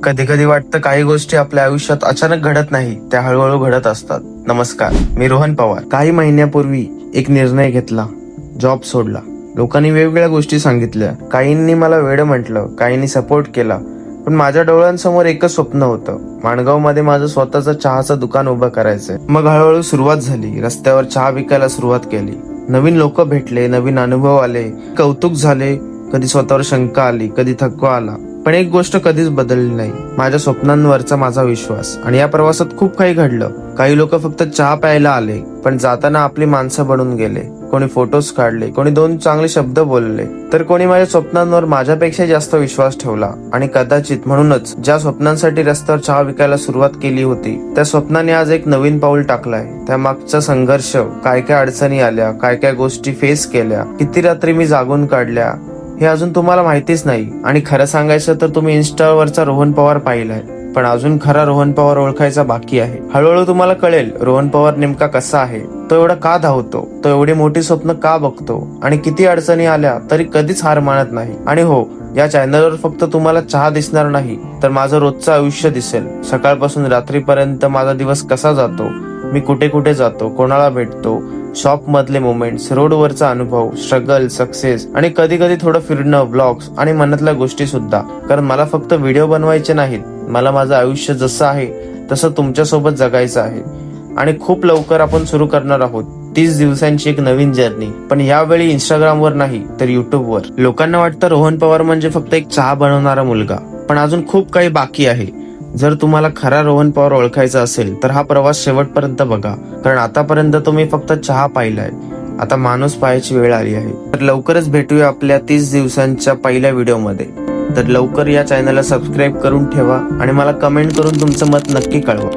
कधी कधी वाटतं काही गोष्टी आपल्या आयुष्यात अचानक घडत नाही, त्या हळूहळू घडत असतात. नमस्कार, मी रोहन पवार. काही महिन्यापूर्वी एक निर्णय घेतला, जॉब सोडला. लोकांनी वेगवेगळ्या गोष्टी सांगितल्या, काहींनी मला वेड म्हटलं, काहींनी सपोर्ट केला, पण माझ्या डोळ्यांसमोर एकच स्वप्न होतं. माणगाव मध्ये माझं स्वतःचं चहाचं दुकान उभं करायचंय. मग हळूहळू सुरुवात झाली. रस्त्यावर चहा विकायला सुरुवात केली. नवीन लोक भेटले, नवीन अनुभव आले, कौतुक झाले. कधी स्वतःवर शंका आली, कधी थकवा आला, पण एक गोष्ट कधीच बदलली नाही, माझ्या स्वप्नांवरचा माझा विश्वास. आणि या प्रवासात खूप काही घडलं. काही लोक फक्त चहा प्यायला आले, पण जाताना आपली माणसं बनून गेले. कोणी फोटोज काढले, कोणी दोन चांगले शब्द बोलले, तर कोणी माझ्या स्वप्नांवर माझ्यापेक्षा जास्त विश्वास ठेवला. आणि कदाचित म्हणूनच ज्या स्वप्नांसाठी रस्त्यावर चहा विकायला सुरुवात केली होती, त्या स्वप्नाने आज एक नवीन पाऊल टाकलाय. त्या मागचा संघर्ष, काय काय अडचणी आल्या, काय काय गोष्टी फेस केल्या, किती रात्री मी जागून काढल्या, हे अजून तुम्हाला माहितीच नाही. आणि खरं सांगायचं तर तुम्ही इन्स्टावरचा रोहन पवार पाहिलाय, पण अजून खरा रोहन पवार ओळखायचा बाकी आहे. हळूहळू तुम्हाला कळेल रोहन पवार नेमका कसा आहे, तो एवढा का धावतो, तो एवढी मोठी स्वप्न का बघतो, आणि किती अडचणी आल्या तरी कधीच हार मानत नाही. आणि हो, या चॅनलवर फक्त तुम्हाला चहा दिसणार नाही, तर माझं रोजचं आयुष्य दिसेल. सकाळपासून रात्रीपर्यंत माझा दिवस कसा जातो, मी कुठे कुठे जातो, कोणाला भेटतो, शॉप मधले मोमेंट्स, रोडवरचा अनुभव, स्ट्रगल, सक्सेस, आणि कधी कधी थोडं फिरणं, व्लॉग्स आणि मनातल्या गोष्टी सुद्धा. कारण मला फक्त व्हिडिओ बनवायचे नाहीत, मला माझं आयुष्य जसं आहे तसं तुमच्यासोबत जगायचं आहे. आणि खूप लवकर आपण सुरू करणार आहोत 30 दिवसांची एक नवीन जर्नी, पण यावेळी इंस्टाग्रामवर नाही तर युट्यूबवर. लोकांना वाटतं रोहन पवार म्हणजे फक्त एक चहा बनवणारा मुलगा, पण अजून खूप काही बाकी आहे. जर तुम्हाला खरा रोहन पवार ओळखायचा असेल तर हा प्रवास शेवटपर्यंत बघा. कारण आतापर्यंत तुम्ही फक्त चहा पाहिलाय, आता माणूस पाहायची वेळ आली आहे. तर लवकरच भेटूया आपल्या 30 दिवसांच्या पहिल्या व्हिडिओमध्ये. तर लवकर या चॅनलला सबस्क्राईब करून ठेवा आणि मला कमेंट करून तुमचं मत नक्की कळवा.